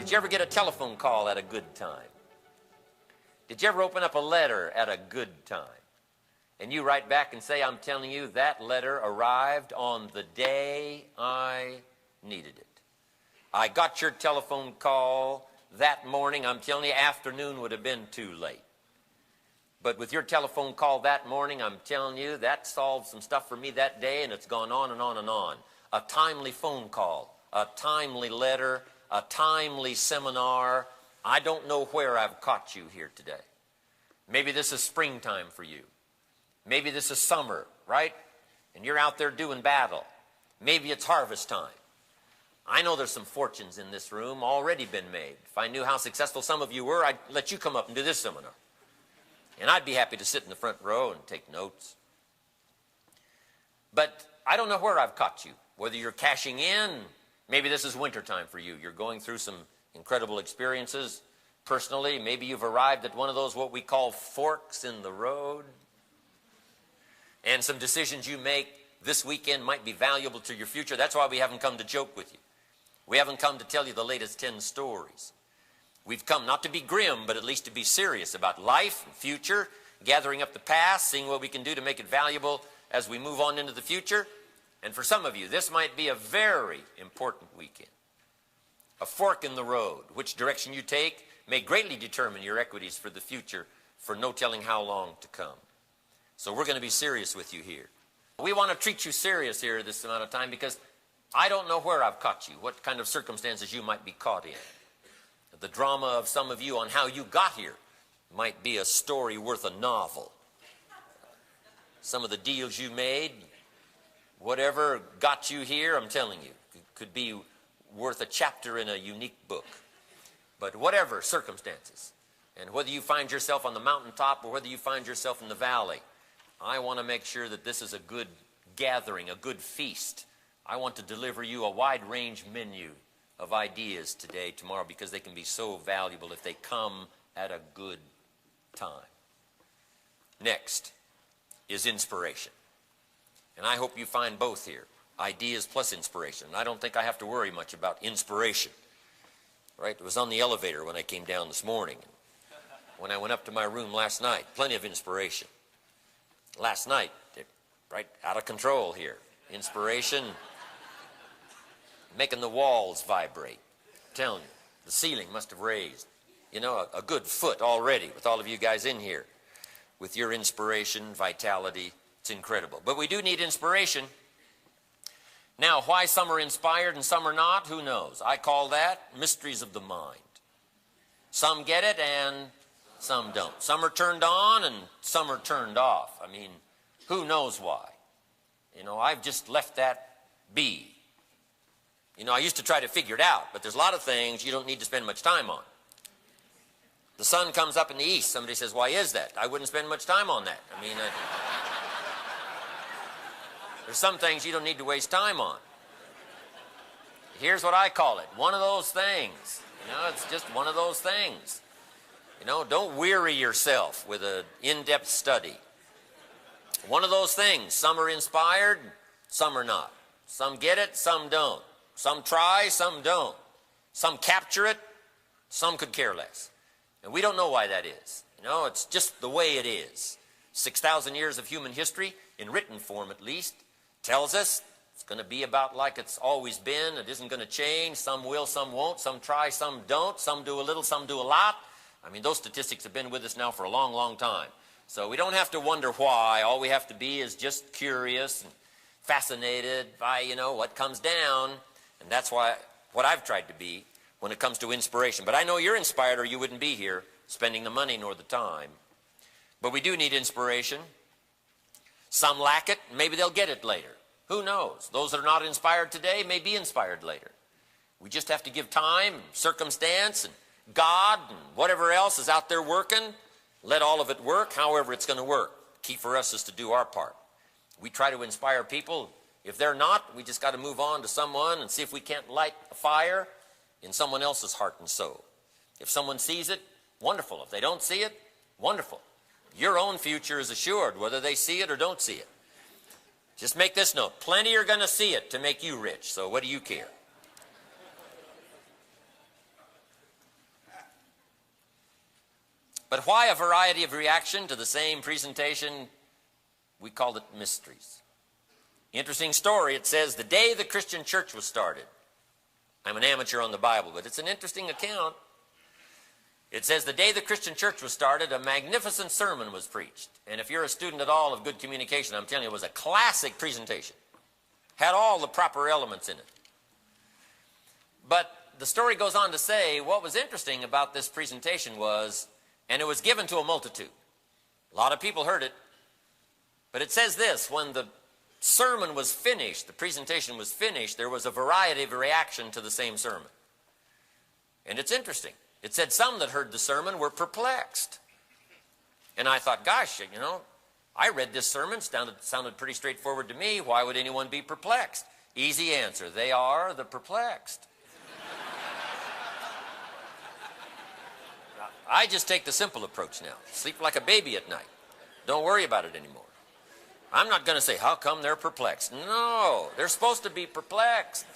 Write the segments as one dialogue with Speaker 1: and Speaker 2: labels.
Speaker 1: Did you ever get a telephone call at a good time? Did you ever open up a letter at a good time? And you write back and say, I'm telling you, that letter arrived on the day I needed it. I got your telephone call that morning. I'm telling you, afternoon would have been too late. But with your telephone call that morning, I'm telling you, that solved some stuff for me that day, and it's gone on and on and on. A timely phone call, a timely letter, a timely seminar. I don't know where I've caught you here today. Maybe this is springtime for you. Maybe this is summer, right? And you're out there doing battle. Maybe it's harvest time. I know there's some fortunes in this room already been made. If I knew how successful some of you were, I'd let you come up and do this seminar. And I'd be happy to sit in the front row and take notes. But I don't know where I've caught you. Whether you're cashing in, maybe this is wintertime for you. You're going through some incredible experiences personally. Maybe you've arrived at one of those what we call forks in the road. And some decisions you make this weekend might be valuable to your future. That's why we haven't come to joke with you. We haven't come to tell you the latest 10 stories. We've come not to be grim, but at least to be serious about life and future, gathering up the past, seeing what we can do to make it valuable as we move on into the future. And for some of you, this might be a very important weekend. A fork in the road. Which direction you take may greatly determine your equities for the future, for no telling how long to come. So we're going to be serious with you here. We want to treat you serious here this amount of time because I don't know where I've caught you, what kind of circumstances you might be caught in. The drama of some of you on how you got here might be a story worth a novel. Some of the deals you made, whatever got you here, I'm telling you, could be worth a chapter in a unique book. But whatever circumstances, and whether you find yourself on the mountaintop or whether you find yourself in the valley, I want to make sure that this is a good gathering, a good feast. I want to deliver you a wide range menu of ideas today, tomorrow, because they can be so valuable if they come at a good time. Next is inspiration. And I hope you find both here, ideas plus inspiration. I don't think I have to worry much about inspiration. Right? It was on the elevator when I came down this morning. When I went up to my room last night, plenty of inspiration. Last night, right out of control here. Inspiration, making the walls vibrate. I'm telling you, the ceiling must have raised, you know, a good foot already with all of you guys in here. With your inspiration, vitality, it's incredible. But we do need inspiration. Now, why some are inspired and some are not, who knows? I call that mysteries of the mind. Some get it and some don't. Some are turned on and some are turned off. I mean, who knows why? You know, I've just left that be. You know, I used to try to figure it out, but there's a lot of things you don't need to spend much time on. The sun comes up in the east. Somebody says, why is that? I wouldn't spend much time on that. I mean, there's some things you don't need to waste time on. Here's what I call it. One of those things. You know, it's just one of those things. You know, don't weary yourself with an in-depth study. One of those things. Some are inspired, some are not. Some get it, some don't. Some try, some don't. Some capture it, some could care less. And we don't know why that is. You know, it's just the way it is. 6,000 years of human history, in written form at least, tells us it's going to be about like it's always been. It isn't going to change. Some will, some won't. Some try, some don't. Some do a little, some do a lot. I mean, those statistics have been with us now for a long, long time. So we don't have to wonder why. All we have to be is just curious and fascinated by, you know, what comes down. And that's why what I've tried to be when it comes to inspiration. But I know you're inspired or you wouldn't be here spending the money nor the time. But we do need inspiration. Some lack it. Maybe they'll get it later. Who knows? Those that are not inspired today may be inspired later. We just have to give time, circumstance, and God, and whatever else is out there working. Let all of it work, however it's going to work. Key for us is to do our part. We try to inspire people. If they're not, we just got to move on to someone and see if we can't light a fire in someone else's heart and soul. If someone sees it, wonderful. If they don't see it, wonderful. Your own future is assured, whether they see it or don't see it. Just make this note. Plenty are going to see it to make you rich, so what do you care? But why a variety of reaction to the same presentation? We called it mysteries. Interesting story. It says the day the Christian church was started. I'm an amateur on the Bible, but it's an interesting account. It says the day the Christian church was started, a magnificent sermon was preached. And if you're a student at all of good communication, I'm telling you, it was a classic presentation. Had all the proper elements in it. But the story goes on to say what was interesting about this presentation was, and it was given to a multitude. A lot of people heard it. But it says this, when the sermon was finished, the presentation was finished, there was a variety of reaction to the same sermon. And it's interesting. It said some that heard the sermon were perplexed. And I thought, gosh, you know, I read this sermon, sounded pretty straightforward to me. Why would anyone be perplexed? Easy answer. They are the perplexed. I just take the simple approach now. Sleep like a baby at night. Don't worry about it anymore. I'm not going to say, how come they're perplexed? No, they're supposed to be perplexed.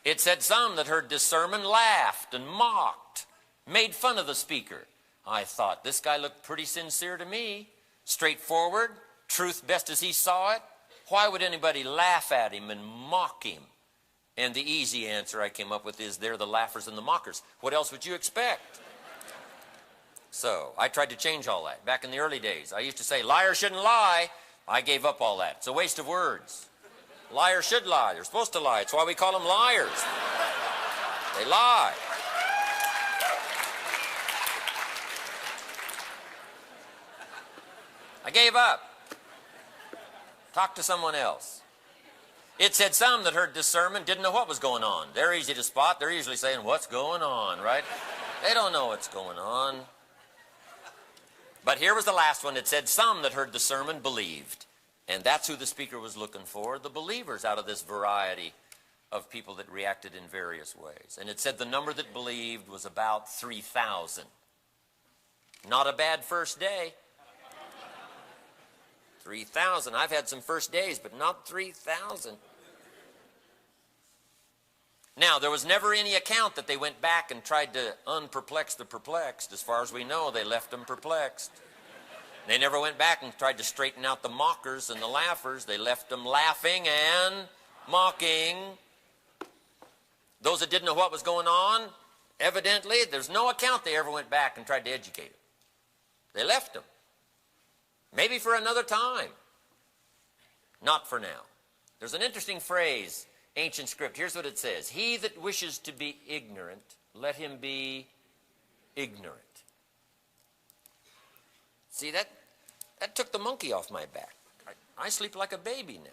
Speaker 1: It said some that heard this sermon laughed and mocked, made fun of the speaker. I thought, this guy looked pretty sincere to me. Straightforward, truth best as he saw it. Why would anybody laugh at him and mock him? And the easy answer I came up with is they're the laughers and the mockers. What else would you expect? So I tried to change all that. Back in the early days, I used to say, liars shouldn't lie. I gave up all that. It's a waste of words. Liars should lie. They're supposed to lie. It's why we call them liars. They lie. I gave up. Talk to someone else. It said some that heard this sermon didn't know what was going on. They're easy to spot. They're usually saying, what's going on, right? They don't know what's going on. But here was the last one. It said some that heard the sermon believed. And that's who the speaker was looking for, the believers out of this variety of people that reacted in various ways. And it said the number that believed was about 3,000. Not a bad first day. 3,000. I've had some first days, but not 3,000. Now, there was never any account that they went back and tried to unperplex the perplexed. As far as we know, they left them perplexed. They never went back and tried to straighten out the mockers and the laughers. They left them laughing and mocking. Those that didn't know what was going on, evidently, there's no account they ever went back and tried to educate them. They left them. Maybe for another time. Not for now. There's an interesting phrase, ancient script. Here's what it says. He that wishes to be ignorant, let him be ignorant. See, that took the monkey off my back. I sleep like a baby now.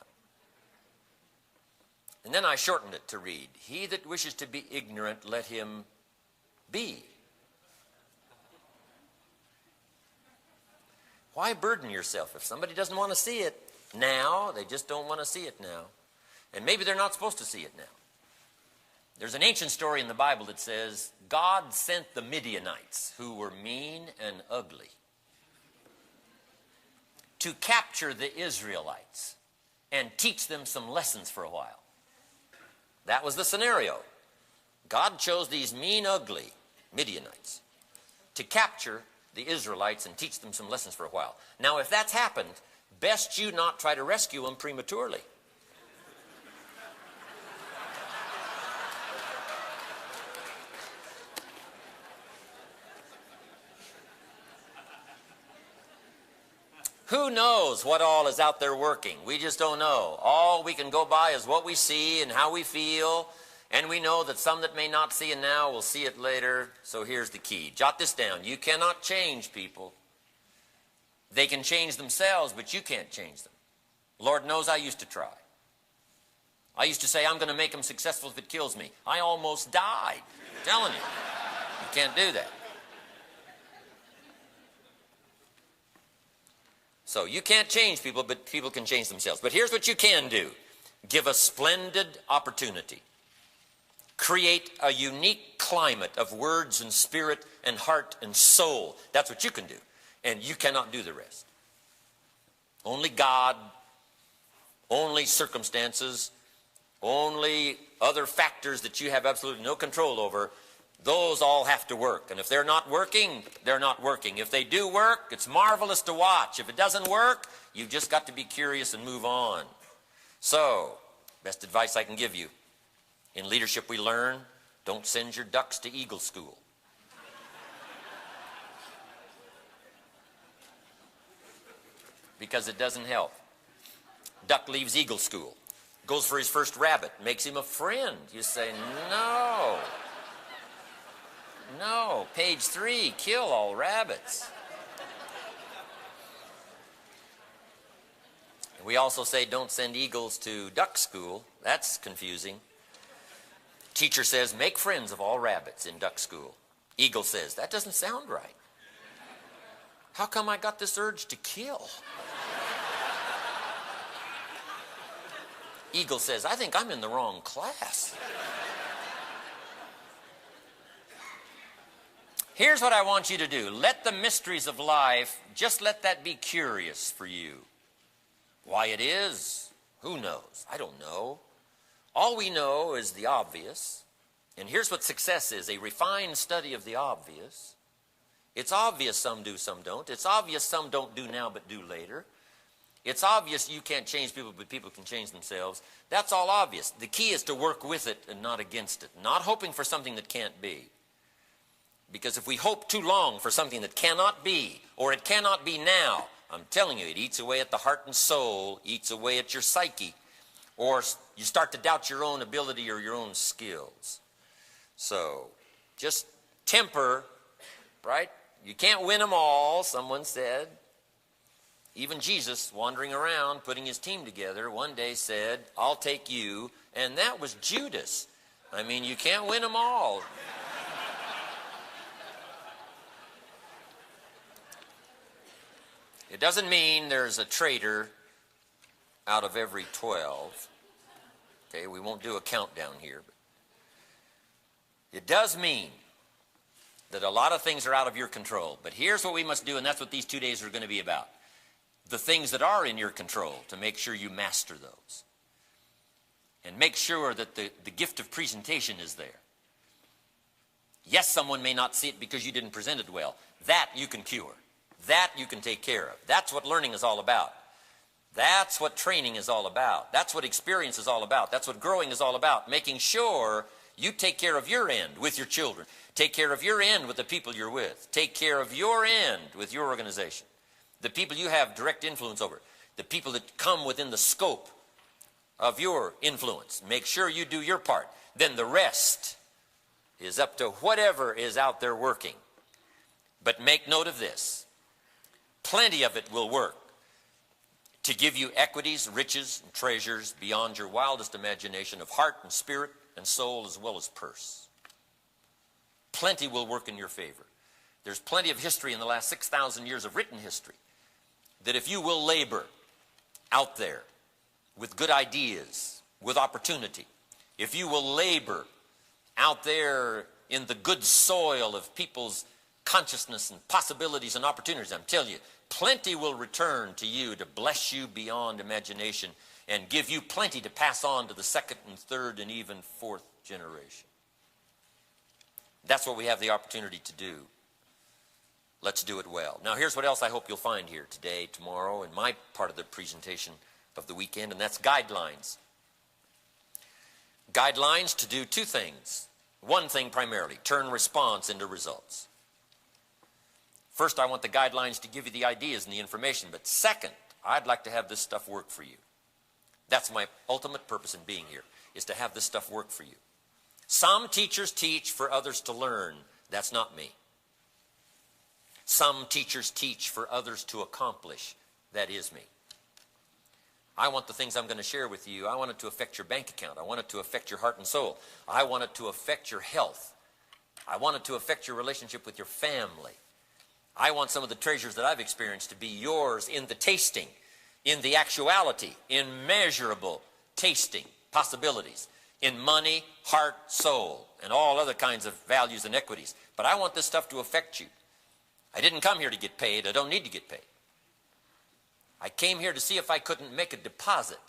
Speaker 1: And then I shortened it to read, he that wishes to be ignorant, let him be. Why burden yourself? If somebody doesn't want to see it now, they just don't want to see it now. And maybe they're not supposed to see it now. There's an ancient story in the Bible that says, God sent the Midianites, who were mean and ugly, to capture the Israelites and teach them some lessons for a while. That was the scenario. God chose these mean, ugly Midianites to capture the Israelites and teach them some lessons for a while. Now, if that's happened, best you not try to rescue them prematurely. Who knows what all is out there working? We just don't know. All we can go by is what we see and how we feel. And we know that some that may not see it now will see it later. So here's the key. Jot this down. You cannot change people. They can change themselves, but you can't change them. Lord knows I used to try. I used to say, I'm going to make them successful if it kills me. I almost died. I'm telling you. You can't do that. So you can't change people, but people can change themselves. But here's what you can do. Give a splendid opportunity. Create a unique climate of words and spirit and heart and soul. That's what you can do. And you cannot do the rest. Only God, only circumstances, only other factors that you have absolutely no control over, those all have to work. And if they're not working, they're not working. If they do work, it's marvelous to watch. If it doesn't work, you've just got to be curious and move on. So, best advice I can give you. In leadership we learn, don't send your ducks to Eagle School. Because it doesn't help. Duck leaves Eagle School, goes for his first rabbit, makes him a friend. You say, no. No, page 3, kill all rabbits. We also say don't send eagles to duck school. That's confusing. Teacher says make friends of all rabbits in duck school. Eagle says that doesn't sound right. How come I got this urge to kill? Eagle says I think I'm in the wrong class. Here's what I want you to do. Let the mysteries of life, just let that be curious for you. Why it is, who knows? I don't know. All we know is the obvious. And here's what success is, a refined study of the obvious. It's obvious some do, some don't. It's obvious some don't do now but do later. It's obvious you can't change people, but people can change themselves. That's all obvious. The key is to work with it and not against it. Not hoping for something that can't be. Because if we hope too long for something that cannot be, or it cannot be now, I'm telling you, it eats away at the heart and soul, eats away at your psyche, or you start to doubt your own ability or your own skills. So, just temper, right? You can't win them all, someone said. Even Jesus, wandering around, putting his team together, one day said, I'll take you, and that was Judas. I mean, you can't win them all. It doesn't mean there's a traitor out of every 12. Okay, we won't do a countdown here. But it does mean that a lot of things are out of your control. But here's what we must do, and that's what these 2 days are going to be about. The things that are in your control, to make sure you master those. And make sure that the gift of presentation is there. Yes, someone may not see it because you didn't present it well. That you can cure. That you can take care of. That's what learning is all about. That's what training is all about. That's what experience is all about. That's what growing is all about. Making sure you take care of your end with your children. Take care of your end with the people you're with. Take care of your end with your organization. The people you have direct influence over. The people that come within the scope of your influence. Make sure you do your part. Then the rest is up to whatever is out there working. But make note of this. Plenty of it will work to give you equities, riches, and treasures beyond your wildest imagination of heart and spirit and soul as well as purse. Plenty will work in your favor. There's plenty of history in the last 6,000 years of written history that if you will labor out there with good ideas, with opportunity, if you will labor out there in the good soil of people's consciousness and possibilities and opportunities, I'm telling you, plenty will return to you to bless you beyond imagination and give you plenty to pass on to the second and third and even fourth generation. That's what we have the opportunity to do. Let's do it well. Now here's what else I hope you'll find here today, tomorrow, in my part of the presentation of the weekend, and that's guidelines. Guidelines to do two things. One thing primarily, turn response into results. First, I want the guidelines to give you the ideas and the information. But second, I'd like to have this stuff work for you. That's my ultimate purpose in being here, is to have this stuff work for you. Some teachers teach for others to learn. That's not me. Some teachers teach for others to accomplish. That is me. I want the things I'm going to share with you, I want it to affect your bank account. I want it to affect your heart and soul. I want it to affect your health. I want it to affect your relationship with your family. I want some of the treasures that I've experienced to be yours in the tasting, in the actuality, in measurable tasting possibilities, in money, heart, soul, and all other kinds of values and equities. But I want this stuff to affect you. I didn't come here to get paid. I don't need to get paid. I came here to see if I couldn't make a deposit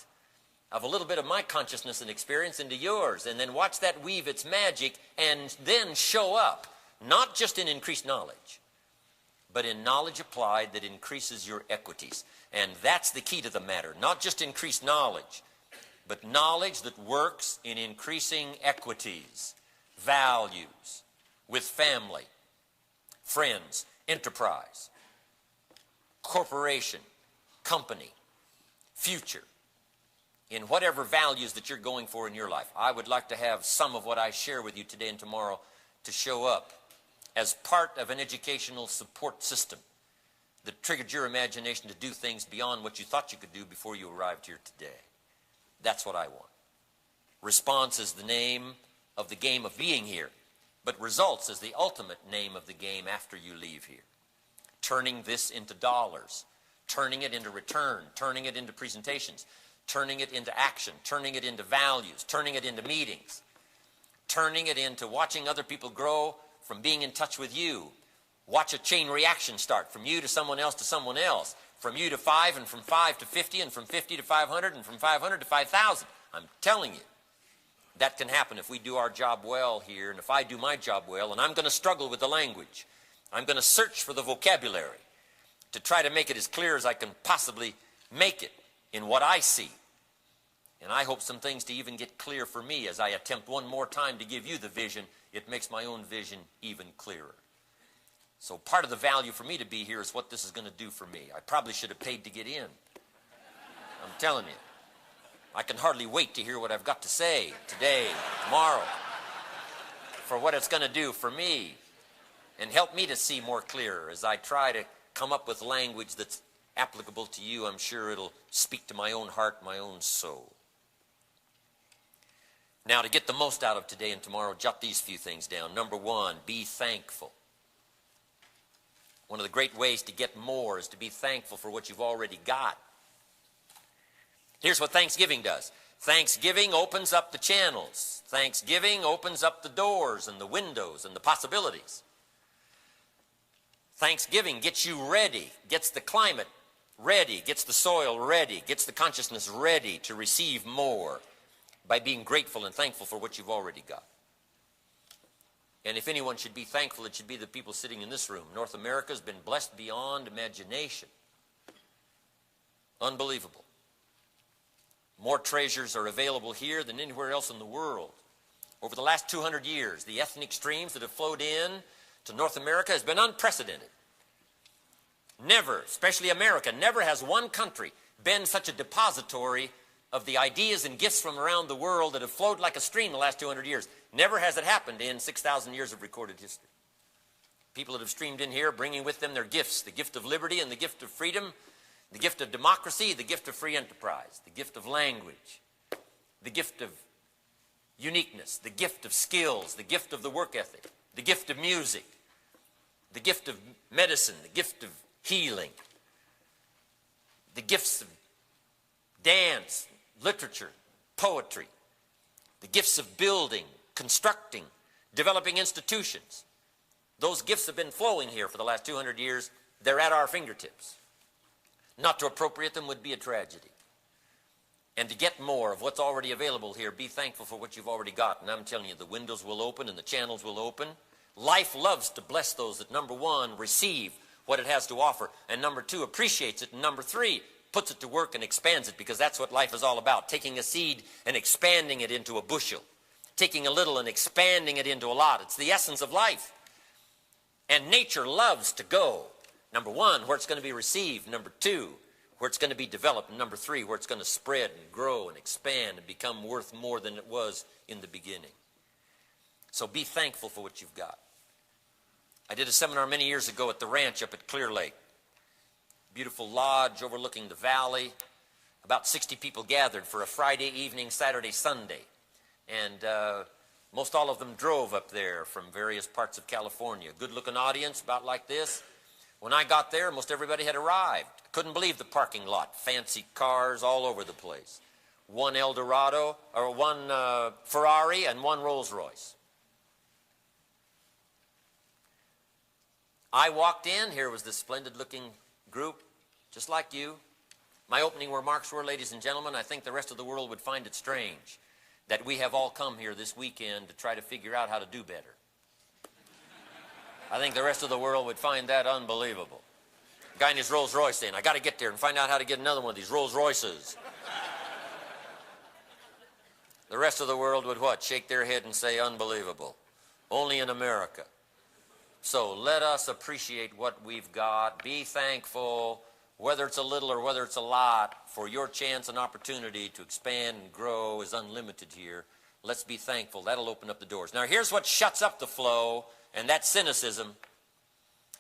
Speaker 1: of a little bit of my consciousness and experience into yours, and then watch that weave its magic and then show up, not just in increased knowledge, but in knowledge applied that increases your equities. And that's the key to the matter. Not just increased knowledge, but knowledge that works in increasing equities, values, with family, friends, enterprise, corporation, company, future, in whatever values that you're going for in your life. I would like to have some of what I share with you today and tomorrow to show up as part of an educational support system that triggered your imagination to do things beyond what you thought you could do before you arrived here today. That's what I want. Response is the name of the game of being here, but results is the ultimate name of the game after you leave here. Turning this into dollars, turning it into return, turning it into presentations, turning it into action, turning it into values, turning it into meetings, turning it into watching other people grow from being in touch with you. Watch a chain reaction start from you to someone else, from you to 5, and from 5 to 50, and from 50 to 500, and from 500 to 5,000. I'm telling you, that can happen if we do our job well here, and if I do my job well, and I'm going to struggle with the language. I'm going to search for the vocabulary to try to make it as clear as I can possibly make it in what I see. And I hope some things to even get clear for me as I attempt one more time to give you the vision. It makes my own vision even clearer. So part of the value for me to be here is what this is going to do for me. I probably should have paid to get in. I'm telling you. I can hardly wait to hear what I've got to say today, tomorrow, for what it's going to do for me and help me to see more clearer as I try to come up with language that's applicable to you. I'm sure it'll speak to my own heart, my own soul. Now, to get the most out of today and tomorrow, jot these few things down. Number one, be thankful. One of the great ways to get more is to be thankful for what you've already got. Here's what Thanksgiving does. Thanksgiving opens up the channels. Thanksgiving opens up the doors and the windows and the possibilities. Thanksgiving gets you ready, gets the climate ready, gets the soil ready, gets the consciousness ready to receive more by being grateful and thankful for what you've already got. And if anyone should be thankful, it should be the people sitting in this room. North America has been blessed beyond imagination. Unbelievable. More treasures are available here than anywhere else in the world. Over the last 200 years, the ethnic streams that have flowed in to North America has been unprecedented. Never, especially America, never has one country been such a depository of the ideas and gifts from around the world that have flowed like a stream the last 200 years. Never has it happened in 6,000 years of recorded history. People that have streamed in here bringing with them their gifts, the gift of liberty and the gift of freedom, the gift of democracy, the gift of free enterprise, the gift of language, the gift of uniqueness, the gift of skills, the gift of the work ethic, the gift of music, the gift of medicine, the gift of healing, the gifts of dance, literature, poetry, the gifts of building, constructing, developing institutions. Those gifts have been flowing here for the last 200 years. They're at our fingertips. Not to appropriate them would be a tragedy. And to get more of what's already available here, be thankful for what you've already got. And I'm telling you, the windows will open and the channels will open. Life loves to bless those that, number one, receive what it has to offer, and number two, appreciates it, and number three, puts it to work and expands it, because that's what life is all about, taking a seed and expanding it into a bushel, taking a little and expanding it into a lot. It's the essence of life. And nature loves to go, number one, where it's going to be received, number two, where it's going to be developed, and number three, where it's going to spread and grow and expand and become worth more than it was in the beginning. So be thankful for what you've got. I did a seminar many years ago at the ranch up at Clear Lake. Beautiful lodge overlooking the valley. About 60 people gathered for a Friday evening, Saturday, Sunday. And most all of them drove up there from various parts of California. Good-looking audience, about like this. When I got there, most everybody had arrived. I couldn't believe the parking lot. Fancy cars all over the place. One Eldorado, or one Ferrari, and one Rolls Royce. I walked in. Here was this splendid-looking group, just like you. My opening remarks were, ladies and gentlemen, I think the rest of the world would find it strange that we have all come here this weekend to try to figure out how to do better. I think the rest of the world would find that unbelievable. Guy in his Rolls Royce saying, I got to get there and find out how to get another one of these Rolls Royces. The rest of the world would what? Shake their head and say, unbelievable. Only in America. So let us appreciate what we've got. Be thankful, whether it's a little or whether it's a lot, for your chance and opportunity to expand and grow is unlimited here. Let's be thankful. That'll open up the doors. Now here's what shuts up the flow, and that's cynicism.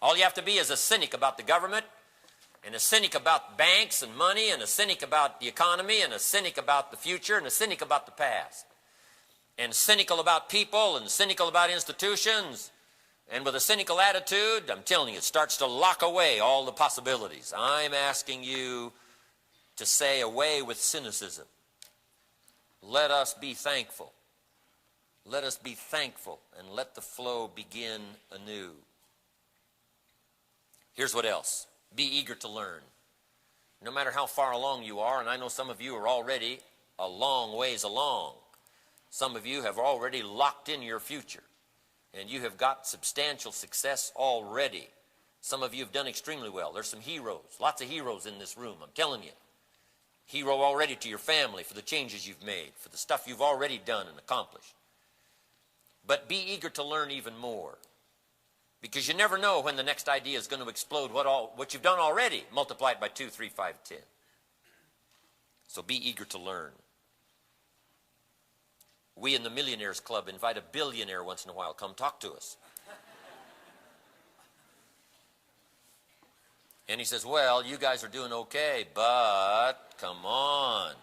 Speaker 1: All you have to be is a cynic about the government, and a cynic about banks and money, and a cynic about the economy, and a cynic about the future, and a cynic about the past. And cynical about people, and cynical about institutions. And with a cynical attitude, I'm telling you, it starts to lock away all the possibilities. I'm asking you to say away with cynicism. Let us be thankful. Let us be thankful and let the flow begin anew. Here's what else. Be eager to learn. No matter how far along you are, and I know some of you are already a long ways along. Some of you have already locked in your future, and you have got substantial success already. Some of you have done extremely well. There's some heroes, lots of heroes in this room, I'm telling you. Hero already to your family for the changes you've made, for the stuff you've already done and accomplished. But be eager to learn even more. Because you never know when the next idea is going to explode what you've done already. Multiply it by 2, 3, 5, 10. So be eager to learn. We in the Millionaires Club invite a billionaire once in a while. Come talk to us. And he says, well, you guys are doing okay, but come on.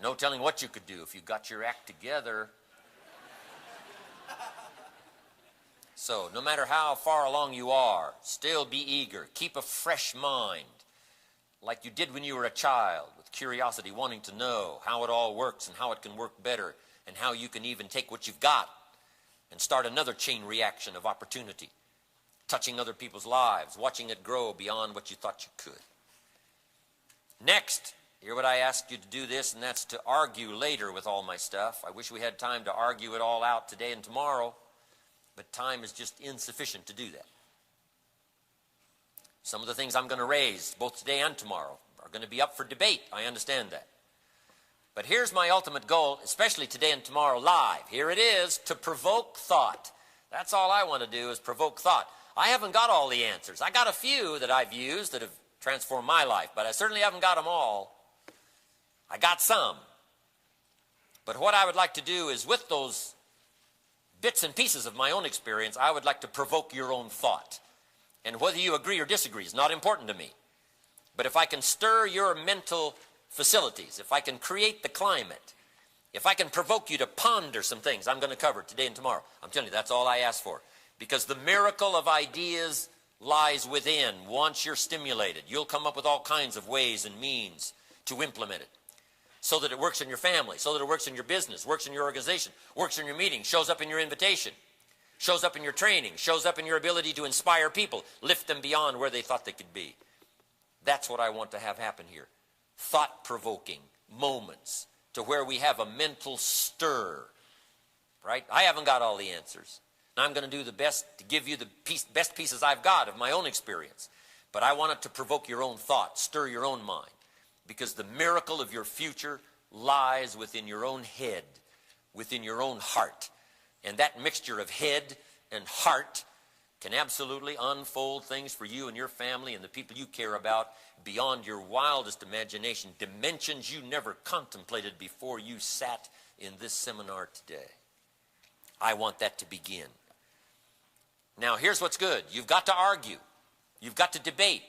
Speaker 1: No telling what you could do if you got your act together. So, no matter how far along you are, still be eager. Keep a fresh mind, like you did when you were a child, with curiosity, wanting to know how it all works and how it can work better, and how you can even take what you've got and start another chain reaction of opportunity, touching other people's lives, watching it grow beyond what you thought you could. Next, hear what I ask you to do this, and that's to argue later with all my stuff. I wish we had time to argue it all out today and tomorrow. But time is just insufficient to do that. Some of the things I'm going to raise, both today and tomorrow, are going to be up for debate. I understand that. But here's my ultimate goal, especially today and tomorrow live. Here it is, to provoke thought. That's all I want to do is provoke thought. I haven't got all the answers. I got a few that I've used that have transformed my life, but I certainly haven't got them all. I got some. But what I would like to do is, with those bits and pieces of my own experience, I would like to provoke your own thought. And whether you agree or disagree is not important to me. But if I can stir your mental facilities, if I can create the climate, if I can provoke you to ponder some things I'm going to cover today and tomorrow, I'm telling you, that's all I ask for. Because the miracle of ideas lies within. Once you're stimulated, you'll come up with all kinds of ways and means to implement it, so that it works in your family, so that it works in your business, works in your organization, works in your meeting, shows up in your invitation, shows up in your training, shows up in your ability to inspire people, lift them beyond where they thought they could be. That's what I want to have happen here. Thought-provoking moments to where we have a mental stir, right? I haven't got all the answers. I'm going to do the best to give you the best pieces I've got of my own experience. But I want it to provoke your own thought, stir your own mind. Because the miracle of your future lies within your own head, within your own heart. And that mixture of head and heart can absolutely unfold things for you and your family and the people you care about beyond your wildest imagination, dimensions you never contemplated before you sat in this seminar today. I want that to begin. Now, here's what's good. You've got to argue. You've got to debate.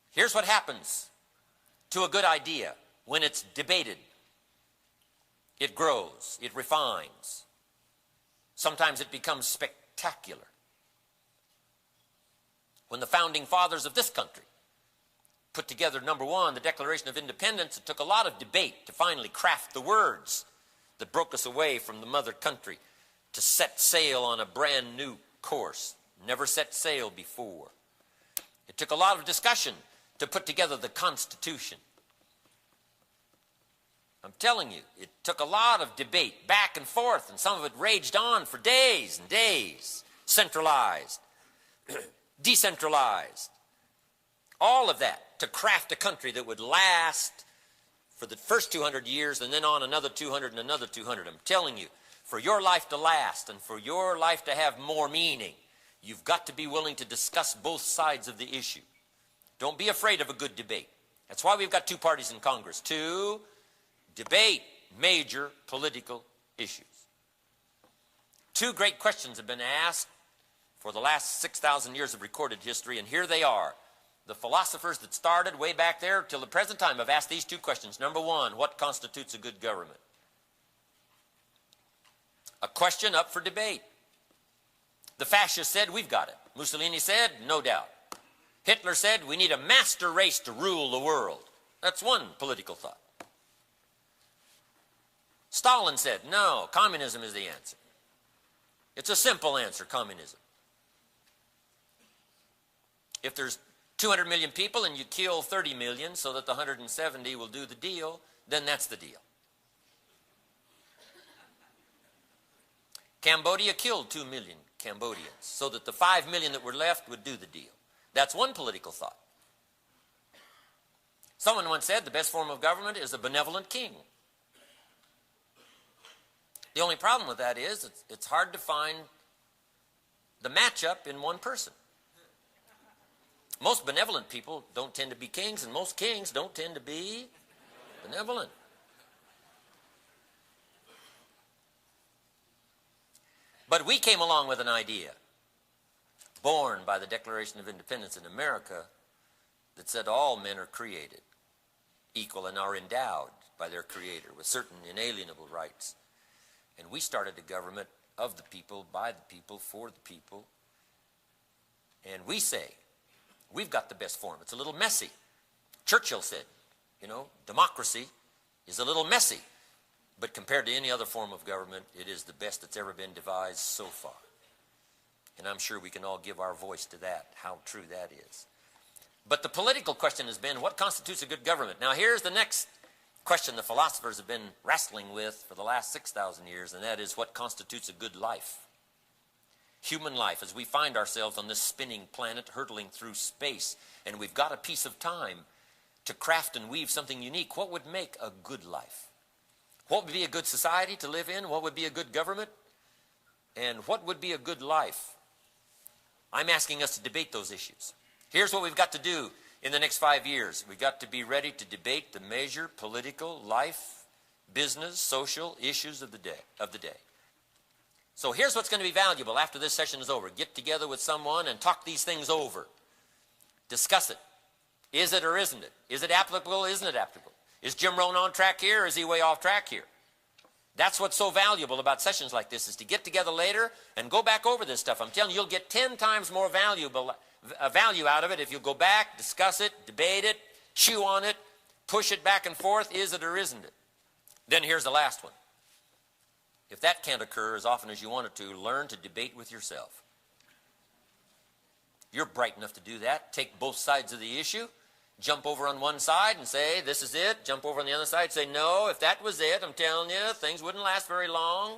Speaker 1: Here's what happens to a good idea when it's debated. It grows, it refines. Sometimes it becomes spectacular. When the founding fathers of this country put together, number one, the Declaration of Independence, it took a lot of debate to finally craft the words that broke us away from the mother country to set sail on a brand new course, never set sail before. It took a lot of discussion to put together the Constitution. I'm telling you, it took a lot of debate back and forth, and some of it raged on for days and days. Centralized, decentralized, all of that to craft a country that would last for the first 200 years and then on another 200 and another 200. I'm telling you, for your life to last and for your life to have more meaning, you've got to be willing to discuss both sides of the issue. Don't be afraid of a good debate. That's why we've got two parties in Congress, to debate major political issues. Two great questions have been asked for the last 6,000 years of recorded history, and here they are. The philosophers that started way back there till the present time have asked these two questions. Number one, what constitutes a good government? A question up for debate. The fascists said, we've got it. Mussolini said, no doubt. Hitler said, we need a master race to rule the world. That's one political thought. Stalin said, no, communism is the answer. It's a simple answer, communism. If there's 200 million people and you kill 30 million so that the 170 will do the deal, then that's the deal. Cambodia killed 2 million Cambodians so that the 5 million that were left would do the deal. That's one political thought. Someone once said the best form of government is a benevolent king. The only problem with that is it's hard to find the matchup in one person. Most benevolent people don't tend to be kings, and most kings don't tend to be benevolent. But we came along with an idea, born by the Declaration of Independence in America, that said all men are created equal and are endowed by their Creator with certain inalienable rights. And we started a government of the people, by the people, for the people. And we say, we've got the best form. It's a little messy. Churchill said, you know, democracy is a little messy. But compared to any other form of government, it is the best that's ever been devised so far. And I'm sure we can all give our voice to that, how true that is. But the political question has been, what constitutes a good government? Now here's the next question the philosophers have been wrestling with for the last 6,000 years, and that is, what constitutes a good life? Human life, as we find ourselves on this spinning planet hurtling through space, and we've got a piece of time to craft and weave something unique. What would make a good life? What would be a good society to live in? What would be a good government? And what would be a good life? I'm asking us to debate those issues. Here's what we've got to do in the next 5 years. We've got to be ready to debate the major political, life, business, social issues of the day. So here's what's going to be valuable after this session is over. Get together with someone and talk these things over. Discuss it. Is it or isn't it? Is it applicable? Isn't it applicable? Is Jim Rohn on track here, or is he way off track here? That's what's so valuable about sessions like this, is to get together later and go back over this stuff. I'm telling you, you'll get 10 times more value out of it if you go back, discuss it, debate it, chew on it, push it back and forth. Is it or isn't it? Then here's the last one. If that can't occur as often as you want it to, learn to debate with yourself. You're bright enough to do that. Take both sides of the issue. Jump over on one side and say, this is it. Jump over on the other side and say, no, if that was it, I'm telling you, things wouldn't last very long.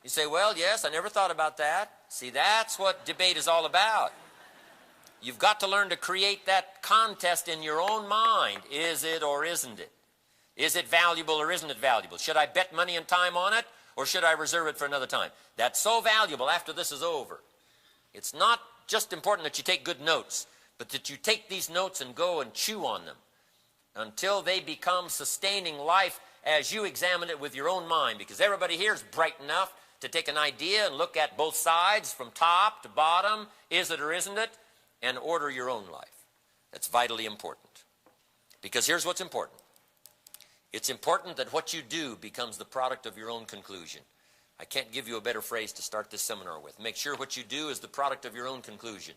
Speaker 1: You say, well, yes, I never thought about that. See, that's what debate is all about. You've got to learn to create that contest in your own mind. Is it or isn't it? Is it valuable or isn't it valuable? Should I bet money and time on it, or should I reserve it for another time? That's so valuable after this is over. It's not just important that you take good notes, but that you take these notes and go and chew on them until they become sustaining life as you examine it with your own mind, because everybody here is bright enough to take an idea and look at both sides from top to bottom, is it or isn't it, and order your own life. That's vitally important, because here's what's important. It's important that what you do becomes the product of your own conclusion. I can't give you a better phrase to start this seminar with. Make sure what you do is the product of your own conclusion.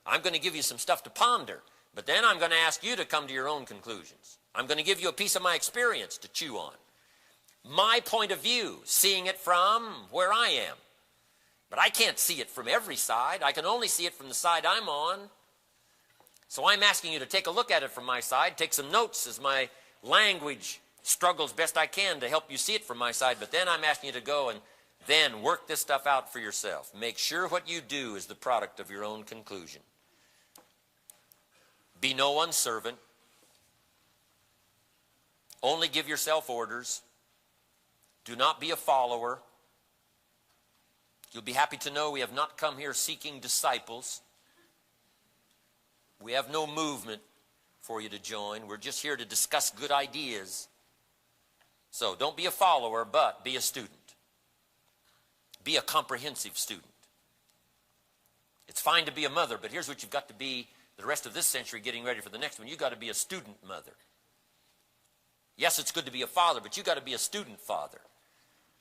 Speaker 1: I'm going to give you some stuff to ponder, but then I'm going to ask you to come to your own conclusions. I'm going to give you a piece of my experience to chew on. My point of view, seeing it from where I am. But I can't see it from every side. I can only see it from the side I'm on. So I'm asking you to take a look at it from my side, take some notes as my language struggles best I can to help you see it from my side, but then I'm asking you to go and then work this stuff out for yourself. Make sure what you do is the product of your own conclusion. Be no one's servant. Only give yourself orders. Do not be a follower. You'll be happy to know we have not come here seeking disciples. We have no movement for you to join. We're just here to discuss good ideas. So don't be a follower, but be a student. Be a comprehensive student. It's fine to be a mother, but here's what you've got to be the rest of this century getting ready for the next one. You've got to be a student mother. Yes, it's good to be a father, but you've got to be a student father.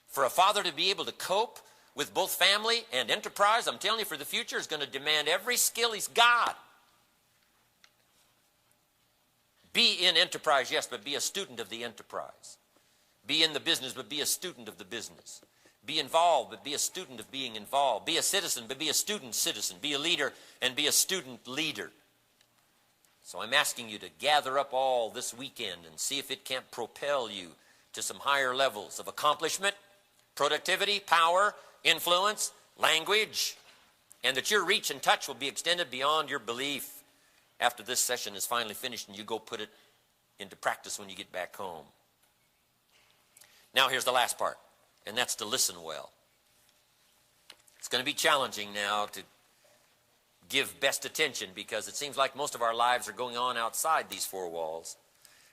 Speaker 1: For a father to be able to cope with both family and enterprise, I'm telling you, for the future is going to demand every skill he's got. Be in enterprise, yes, but be a student of the enterprise. Be in the business, but be a student of the business. Be involved, but be a student of being involved. Be a citizen, but be a student citizen. Be a leader, and be a student leader. So I'm asking you to gather up all this weekend and see if it can't propel you to some higher levels of accomplishment, productivity, power, influence, language, and that your reach and touch will be extended beyond your belief after this session is finally finished and you go put it into practice when you get back home. Now here's the last part, and that's to listen well. It's going to be challenging now to give best attention because it seems like most of our lives are going on outside these four walls,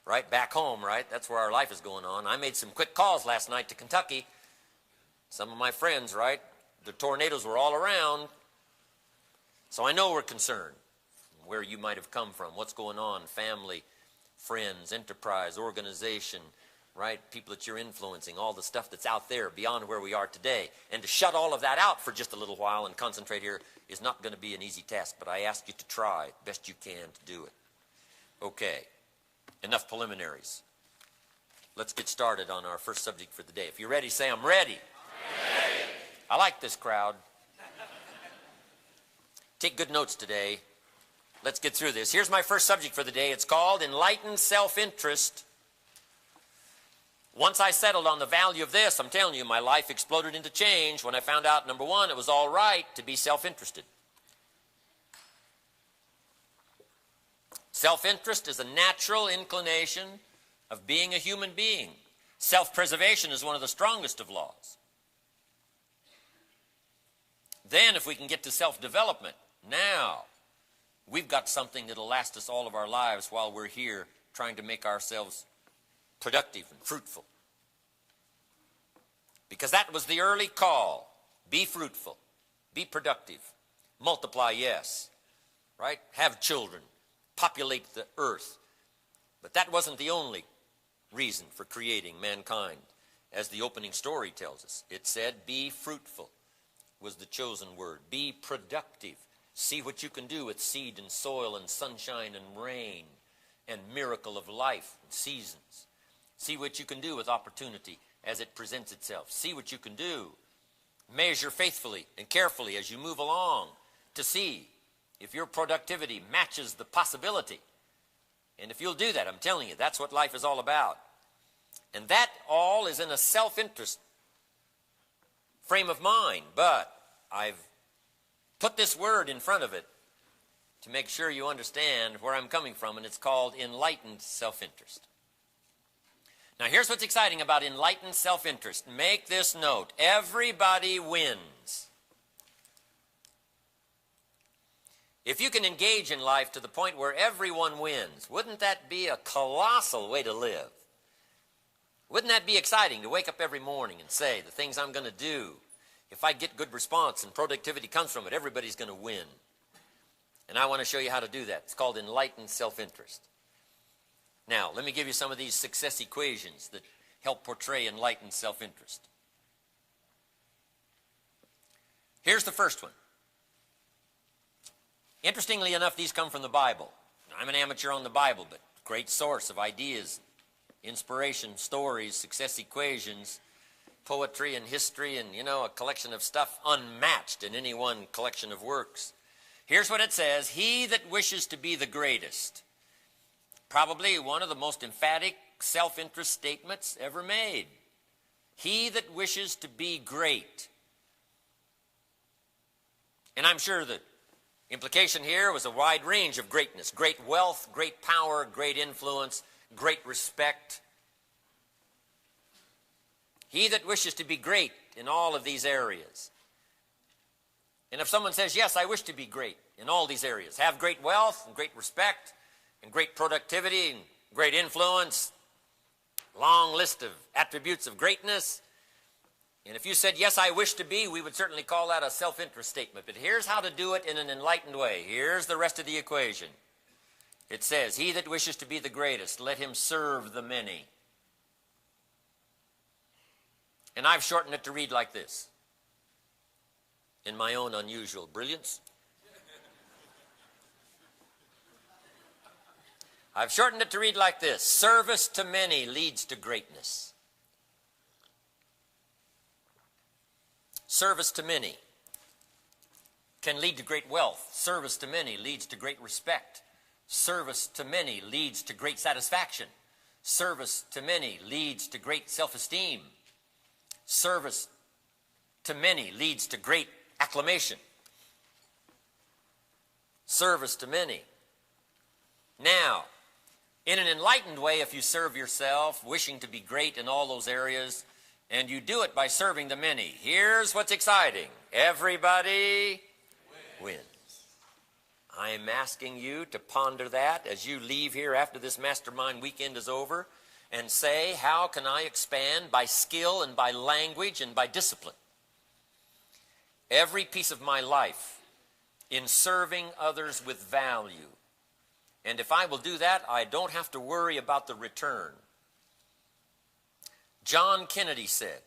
Speaker 1: right? Back home, right? That's where our life is going on. I made some quick calls last night to Kentucky. Some of my friends, right? The tornadoes were all around. So I know we're concerned where you might have come from, what's going on, family, friends, enterprise, organization, right? People that you're influencing, all the stuff that's out there beyond where we are today. And to shut all of that out for just a little while and concentrate here is not going to be an easy task, but I ask you to try best you can to do it. Okay, enough preliminaries. Let's get started on our first subject for the day. If you're ready, say, I'm ready. I'm ready. I like this crowd. Take good notes today. Let's get through this. Here's my first subject for the day. It's called Enlightened Self-Interest. Once I settled on the value of this, I'm telling you, my life exploded into change when I found out, number one, it was all right to be self-interested. Self-interest is a natural inclination of being a human being. Self-preservation is one of the strongest of laws. Then, if we can get to self-development, now we've got something that'll last us all of our lives while we're here trying to make ourselves productive and fruitful. Because that was the early call. Be fruitful. Be productive. Multiply, yes. Right? Have children. Populate the earth. But that wasn't the only reason for creating mankind. As the opening story tells us, it said, be fruitful was the chosen word. Be productive. See what you can do with seed and soil and sunshine and rain and miracle of life and seasons. See what you can do with opportunity as it presents itself. See what you can do. Measure faithfully and carefully as you move along to see if your productivity matches the possibility. And if you'll do that, I'm telling you, that's what life is all about. And that all is in a self-interest frame of mind. But I've put this word in front of it to make sure you understand where I'm coming from, and it's called enlightened self-interest. Now, here's what's exciting about enlightened self-interest. Make this note. Everybody wins. If you can engage in life to the point where everyone wins, wouldn't that be a colossal way to live? Wouldn't that be exciting to wake up every morning and say, the things I'm going to do, if I get good response and productivity comes from it, everybody's going to win. And I want to show you how to do that. It's called enlightened self-interest. Now, let me give you some of these success equations that help portray enlightened self-interest. Here's the first one. Interestingly enough, these come from the Bible. I'm an amateur on the Bible, but great source of ideas, inspiration, stories, success equations, poetry and history, and, a collection of stuff unmatched in any one collection of works. Here's what it says. He that wishes to be the greatest. Probably one of the most emphatic self-interest statements ever made. He that wishes to be great. And I'm sure the implication here was a wide range of greatness. Great wealth, great power, great influence, great respect. He that wishes to be great in all of these areas. And if someone says, yes, I wish to be great in all these areas, have great wealth and great respect and great productivity and great influence, long list of attributes of greatness. And if you said, yes, I wish to be, we would certainly call that a self-interest statement. But here's how to do it in an enlightened way. Here's the rest of the equation. It says, he that wishes to be the greatest, let him serve the many. And I've shortened it to read like this, in my own unusual brilliance. I've shortened it to read like this. Service to many leads to greatness. Service to many can lead to great wealth. Service to many leads to great respect. Service to many leads to great satisfaction. Service to many leads to great self-esteem. Service to many leads to great acclamation. Service to many. Now, in an enlightened way, if you serve yourself, wishing to be great in all those areas, and you do it by serving the many, here's what's exciting. Everybody wins. I'm asking you to ponder that as you leave here after this mastermind weekend is over and say, how can I expand by skill and by language and by discipline every piece of my life in serving others with value? And if I will do that, I don't have to worry about the return. John Kennedy said,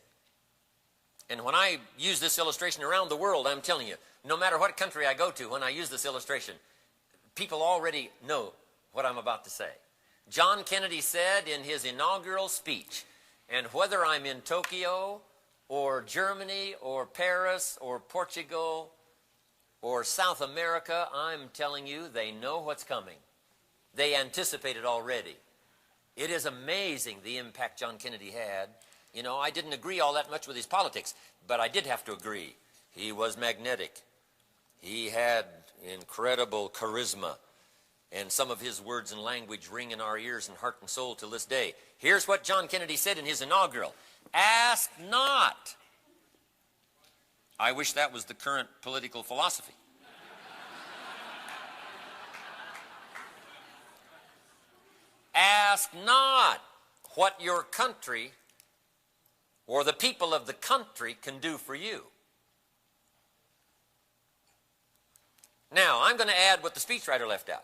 Speaker 1: and when I use this illustration around the world, I'm telling you, no matter what country I go to, when I use this illustration, people already know what I'm about to say. John Kennedy said in his inaugural speech, and whether I'm in Tokyo or Germany or Paris or Portugal or South America, I'm telling you, they know what's coming. They anticipate it already. It is amazing the impact John Kennedy had. You know, I didn't agree all that much with his politics, but I did have to agree. He was magnetic. He had incredible charisma. And some of his words and language ring in our ears and heart and soul till this day. Here's what John Kennedy said in his inaugural. Ask not. I wish that was the current political philosophy. Ask not what your country or the people of the country can do for you. Now, I'm going to add what the speechwriter left out.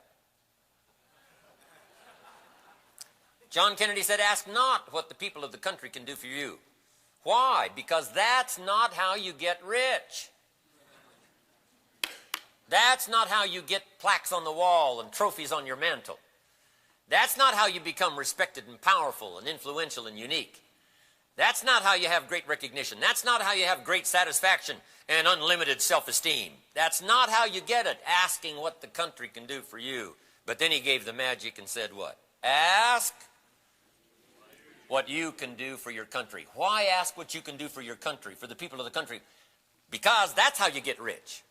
Speaker 1: John Kennedy said, ask not what the people of the country can do for you. Why? Because that's not how you get rich. That's not how you get plaques on the wall and trophies on your mantle. That's not how you become respected and powerful and influential and unique. That's not how you have great recognition. That's not how you have great satisfaction and unlimited self-esteem. That's not how you get it, asking what the country can do for you. But then he gave the magic and said what? Ask what you can do for your country. Why ask what you can do for your country, for the people of the country? Because that's how you get rich.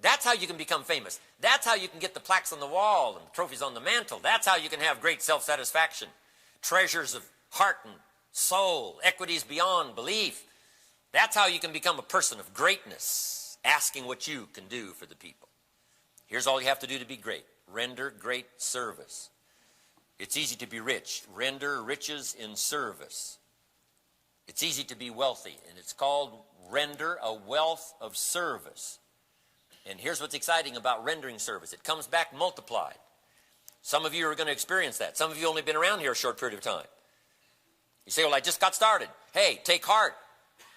Speaker 1: That's how you can become famous. That's how you can get the plaques on the wall and trophies on the mantle. That's how you can have great self-satisfaction, treasures of heart and soul, equities beyond belief. That's how you can become a person of greatness, asking what you can do for the people. Here's all you have to do to be great. Render great service. It's easy to be rich. Render riches in service. It's easy to be wealthy, and it's called render a wealth of service. And here's what's exciting about rendering service. It comes back multiplied. Some of you are going to experience that. Some of you only been around here a short period of time. You say, well, I just got started. Hey, take heart.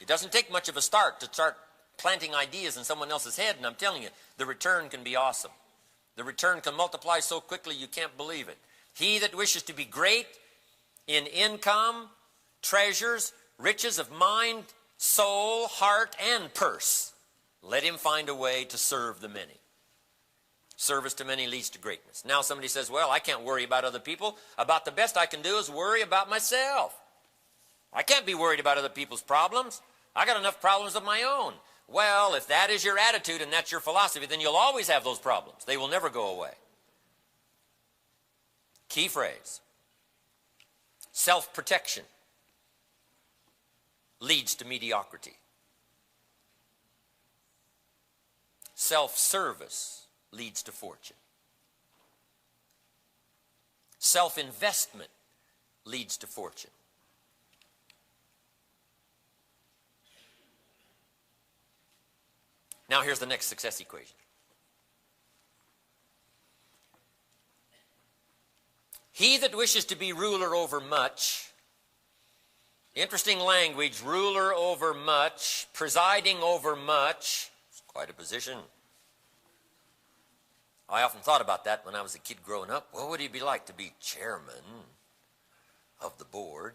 Speaker 1: It doesn't take much of a start to start planting ideas in someone else's head, and I'm telling you, the return can be awesome. The return can multiply so quickly you can't believe it. He that wishes to be great in income, treasures, riches of mind, soul, heart, and purse, let him find a way to serve the many. Service to many leads to greatness. Now somebody says, well, I can't worry about other people. About the best I can do is worry about myself. I can't be worried about other people's problems. I got enough problems of my own. Well, if that is your attitude and that's your philosophy, then you'll always have those problems. They will never go away. Key phrase. Self-protection leads to mediocrity. Self-service leads to fortune. Self-investment leads to fortune. Now here's the next success equation. He that wishes to be ruler over much, interesting language, ruler over much, presiding over much, it's quite a position. I often thought about that when I was a kid growing up. What would it be like to be chairman of the board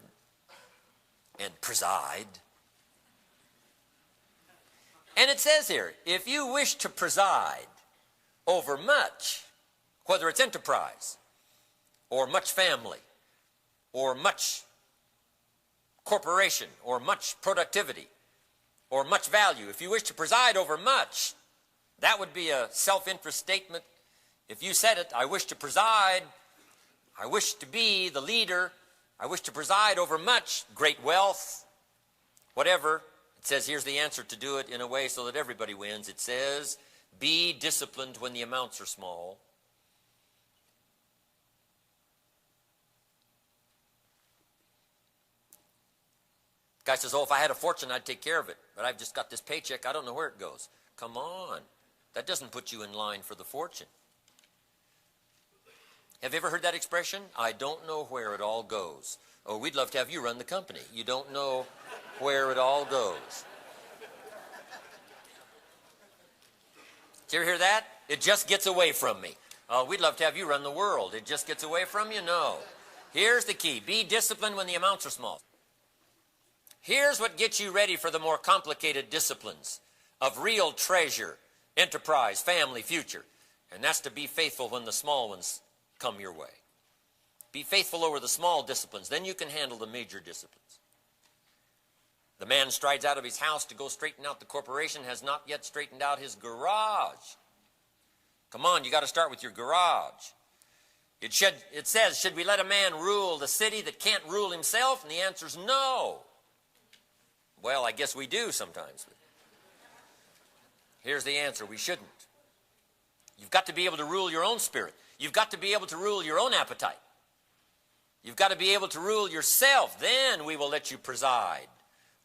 Speaker 1: and preside? And it says here, if you wish to preside over much, whether it's enterprise, or much family, or much corporation, or much productivity, or much value, if you wish to preside over much, that would be a self-interest statement. If you said it, I wish to preside, I wish to be the leader, I wish to preside over much, great wealth, whatever. It says here's the answer to do it in a way so that everybody wins. It says, be disciplined when the amounts are small. Guy says, oh, if I had a fortune, I'd take care of it. But I've just got this paycheck. I don't know where it goes. Come on. That doesn't put you in line for the fortune. Have you ever heard that expression? I don't know where it all goes. Oh, we'd love to have you run the company. You don't know where it all goes. Did you ever hear that? It just gets away from me. Oh, we'd love to have you run the world. It just gets away from you? No. Here's the key. Be disciplined when the amounts are small. Here's what gets you ready for the more complicated disciplines of real treasure, enterprise, family, future. And that's to be faithful when the small ones come your way. Be faithful over the small disciplines. Then you can handle the major disciplines. The man strides out of his house to go straighten out the corporation, has not yet straightened out his garage. Come on, you got to start with your garage. It says, should we let a man rule the city that can't rule himself? And the answer is no. Well, I guess we do sometimes. Here's the answer. We shouldn't. You've got to be able to rule your own spirit. You've got to be able to rule your own appetite. You've got to be able to rule yourself. Then we will let you preside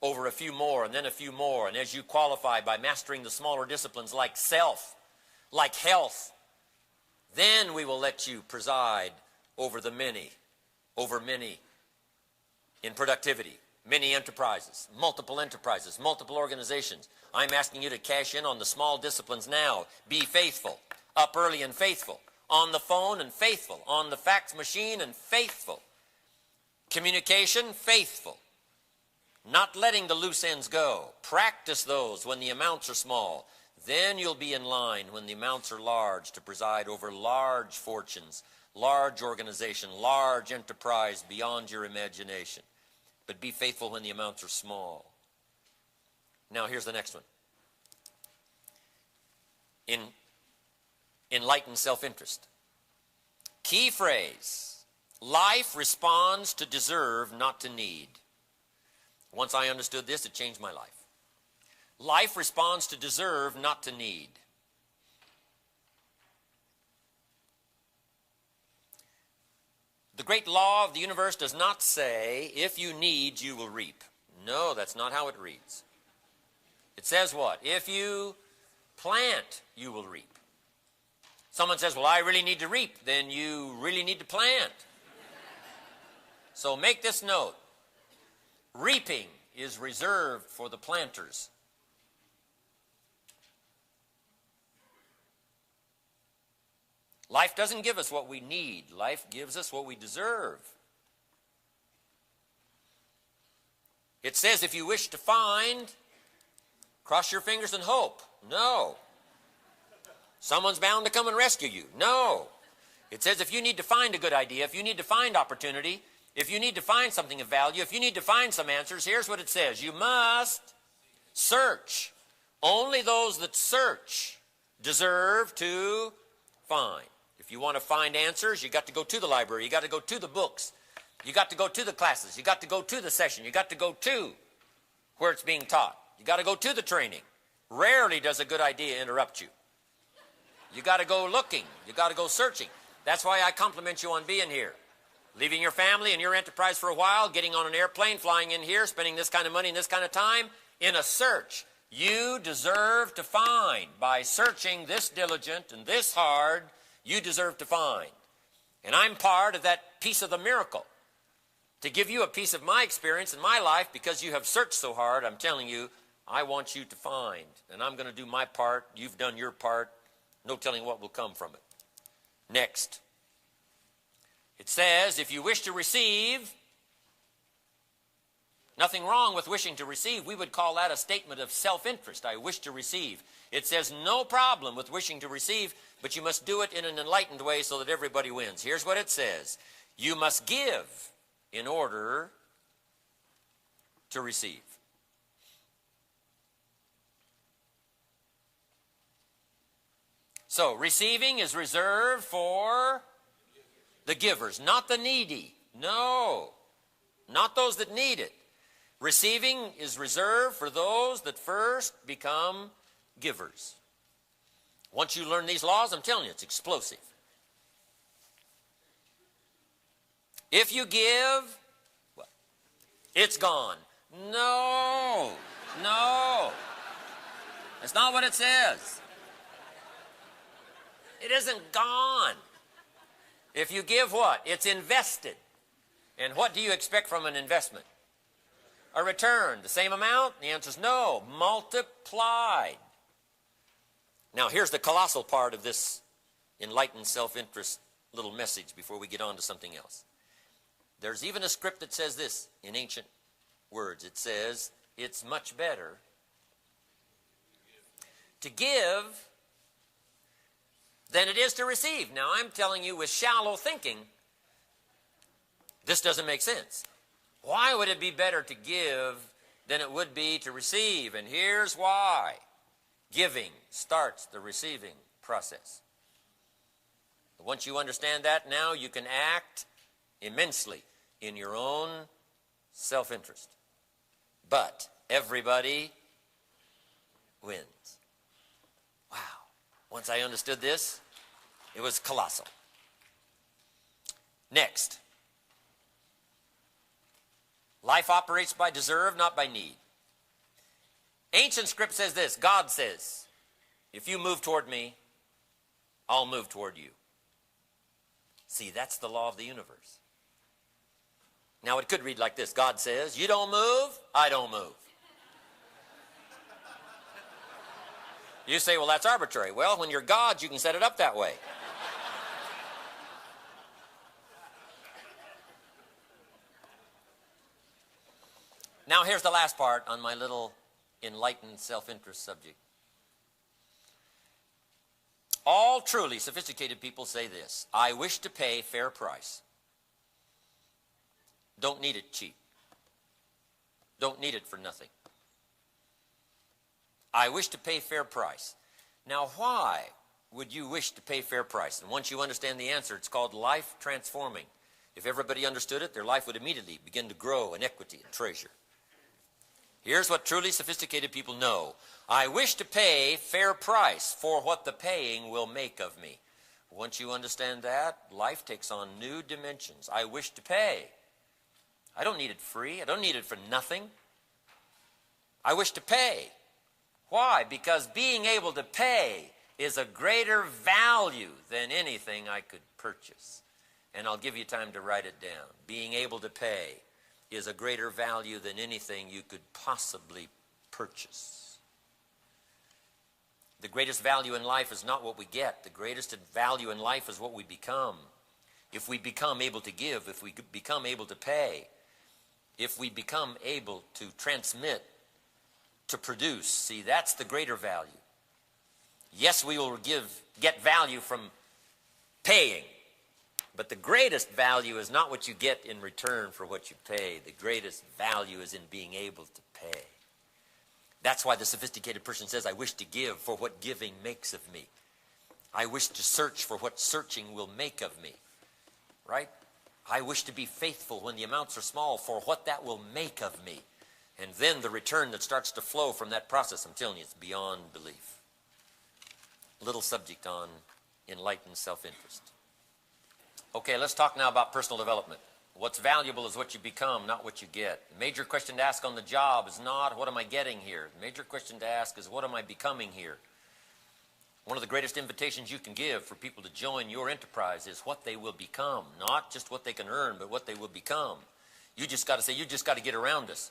Speaker 1: over a few more and then a few more. And as you qualify by mastering the smaller disciplines like self, like health, then we will let you preside over the many in productivity. Many enterprises, multiple organizations. I'm asking you to cash in on the small disciplines now. Be faithful, up early and faithful, on the phone and faithful, on the fax machine and faithful. Communication, faithful. Not letting the loose ends go. Practice those when the amounts are small. Then you'll be in line when the amounts are large to preside over large fortunes, large organization, large enterprise beyond your imagination. But be faithful when the amounts are small. Now here's the next one. Enlightened self-interest. Key phrase. Life responds to deserve, not to need. Once I understood this, it changed my life. Life responds to deserve, not to need. The great law of the universe does not say, if you need, you will reap. No, that's not how it reads. It says what? If you plant, you will reap. Someone says, well, I really need to reap. Then you really need to plant. So make this note. Reaping is reserved for the planters. Life doesn't give us what we need. Life gives us what we deserve. It says if you wish to find, cross your fingers and hope. No. Someone's bound to come and rescue you. No. It says if you need to find a good idea, if you need to find opportunity, if you need to find something of value, if you need to find some answers, here's what it says. You must search. Only those that search deserve to find. If you want to find answers, you got to go to the library. You got to go to the books. You got to go to the classes. You got to go to the session. You got to go to where it's being taught. You got to go to the training. Rarely does a good idea interrupt you. You got to go looking. You got to go searching. That's why I compliment you on being here. Leaving your family and your enterprise for a while, getting on an airplane, flying in here, spending this kind of money and this kind of time in a search. You deserve to find. By searching this diligent and this hard, you deserve to find. And I'm part of that piece of the miracle. To give you a piece of my experience in my life, because you have searched so hard, I'm telling you, I want you to find. And I'm going to do my part. You've done your part. No telling what will come from it. Next. It says, if you wish to receive, nothing wrong with wishing to receive. We would call that a statement of self-interest. I wish to receive. It says no problem with wishing to receive, but you must do it in an enlightened way so that everybody wins. Here's what it says. You must give in order to receive. So, receiving is reserved for the givers, not the needy. No, not those that need it. Receiving is reserved for those that first become givers. Once you learn these laws, I'm telling you, it's explosive. If you give, well, it's gone. No, no. That's not what it says. It isn't gone. If you give what? It's invested. And what do you expect from an investment? A return. The same amount? The answer is no. Multiplied. Now here's the colossal part of this enlightened self-interest little message before we get on to something else. There's even a script that says this in ancient words. It says, it's much better to give than it is to receive. Now, I'm telling you with shallow thinking, this doesn't make sense. Why would it be better to give than it would be to receive? And here's why. Giving starts the receiving process. Once you understand that, now you can act immensely in your own self-interest. But everybody wins. Wow. Once I understood this, it was colossal. Next. Life operates by deserve, not by need. Ancient script says this. God says, if you move toward me, I'll move toward you. See, that's the law of the universe. Now, it could read like this. God says, you don't move, I don't move. You say, well, that's arbitrary. Well, when you're God, you can set it up that way. Now, here's the last part on my little enlightened self-interest subject. All truly sophisticated people say this. I wish to pay fair price. Don't need it cheap. Don't need it for nothing. I wish to pay fair price. Now, why would you wish to pay fair price? And once you understand the answer, it's called life transforming. If everybody understood it, their life would immediately begin to grow in equity and treasure. Here's what truly sophisticated people know. I wish to pay fair price for what the paying will make of me. Once you understand that, life takes on new dimensions. I wish to pay. I don't need it free. I don't need it for nothing. I wish to pay. Why? Because being able to pay is a greater value than anything I could purchase. And I'll give you time to write it down. Being able to pay is a greater value than anything you could possibly purchase. The greatest value in life is not what we get. The greatest value in life is what we become. If we become able to give, if we become able to pay, if we become able to transmit, to produce, see, that's the greater value. Yes, we will get value from paying. But the greatest value is not what you get in return for what you pay. The greatest value is in being able to pay. That's why the sophisticated person says, I wish to give for what giving makes of me. I wish to search for what searching will make of me. Right? I wish to be faithful when the amounts are small for what that will make of me. And then the return that starts to flow from that process, I'm telling you, it's beyond belief. Little subject on enlightened self-interest. Okay, let's talk now about personal development. What's valuable is what you become, not what you get. The major question to ask on the job is not, what am I getting here? The major question to ask is, what am I becoming here? One of the greatest invitations you can give for people to join your enterprise is what they will become, not just what they can earn, but what they will become. You just got to say, you just got to get around us.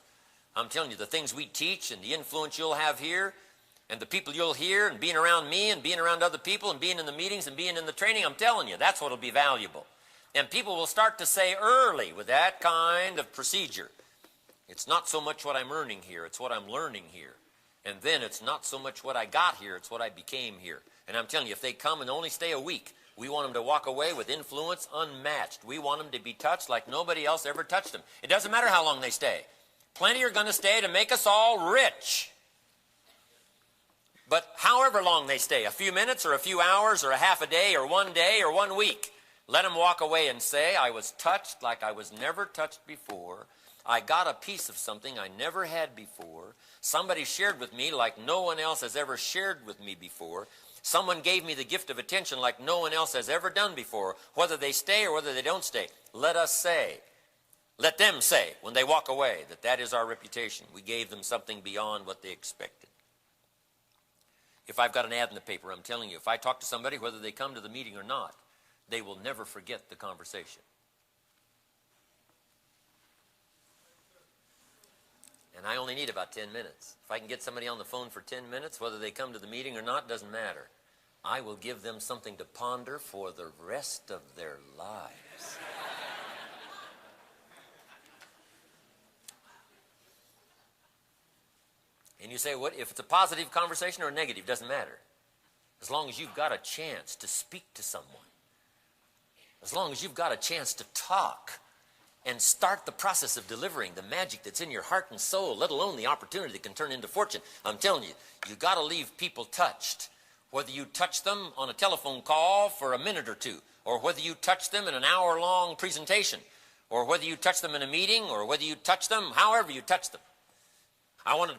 Speaker 1: I'm telling you, the things we teach and the influence you'll have here and the people you'll hear and being around me and being around other people and being in the meetings and being in the training, I'm telling you, that's what will be valuable. And people will start to say early with that kind of procedure, it's not so much what I'm earning here, it's what I'm learning here. And then it's not so much what I got here, it's what I became here. And I'm telling you, if they come and only stay a week, we want them to walk away with influence unmatched. We want them to be touched like nobody else ever touched them. It doesn't matter how long they stay. Plenty are going to stay to make us all rich. But however long they stay, a few minutes or a few hours or a half a day or 1 week, let them walk away and say, I was touched like I was never touched before. I got a piece of something I never had before. Somebody shared with me like no one else has ever shared with me before. Someone gave me the gift of attention like no one else has ever done before. Whether they stay or whether they don't stay, let them say when they walk away that that is our reputation. We gave them something beyond what they expected. If I've got an ad in the paper, I'm telling you, if I talk to somebody, whether they come to the meeting or not, they will never forget the conversation. And I only need about 10 minutes. If I can get somebody on the phone for 10 minutes, whether they come to the meeting or not, doesn't matter. I will give them something to ponder for the rest of their lives. And you say, what if it's a positive conversation or a negative? Doesn't matter. As long as you've got a chance to speak to someone. As long as you've got a chance to talk and start the process of delivering the magic that's in your heart and soul, let alone the opportunity that can turn into fortune. I'm telling you, you've got to leave people touched. Whether you touch them on a telephone call for a minute or two, or whether you touch them in an hour-long presentation, or whether you touch them in a meeting, or whether you touch them, however you touch them. I want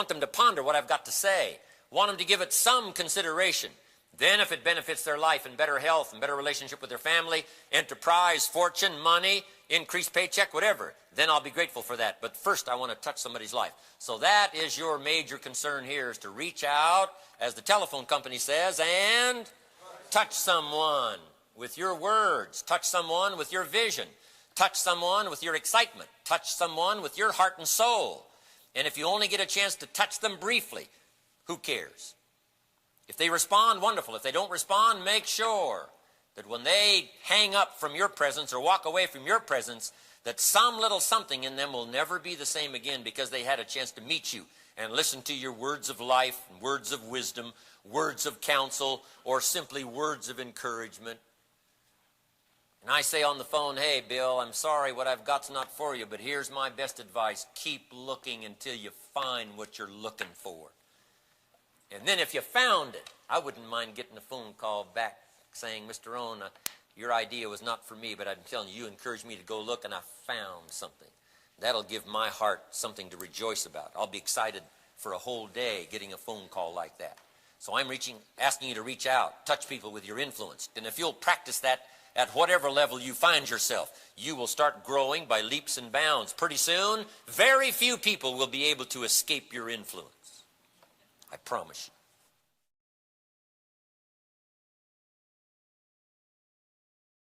Speaker 1: them to ponder what I've got to say. Want them to give it some consideration. Then if it benefits their life and better health and better relationship with their family, enterprise, fortune, money, increased paycheck, whatever, then I'll be grateful for that. But first I want to touch somebody's life. So that is your major concern here, is to reach out, as the telephone company says, and touch someone with your words. Touch someone with your vision. Touch someone with your excitement. Touch someone with your heart and soul. And if you only get a chance to touch them briefly, who cares? If they respond, wonderful. If they don't respond, make sure that when they hang up from your presence or walk away from your presence, that some little something in them will never be the same again, because they had a chance to meet you and listen to your words of life, words of wisdom, words of counsel, or simply words of encouragement. And I say on the phone, hey, Bill, I'm sorry, what I've got's not for you, but here's my best advice. Keep looking until you find what you're looking for. And then if you found it, I wouldn't mind getting a phone call back saying, Mr. ROHN, your idea was not for me, but I'm telling you, you encouraged me to go look, and I found something. That'll give my heart something to rejoice about. I'll be excited for a whole day getting a phone call like that. So I'm asking you to reach out, touch people with your influence. And if you'll practice that at whatever level you find yourself, you will start growing by leaps and bounds. Pretty soon, very few people will be able to escape your influence. I promise you.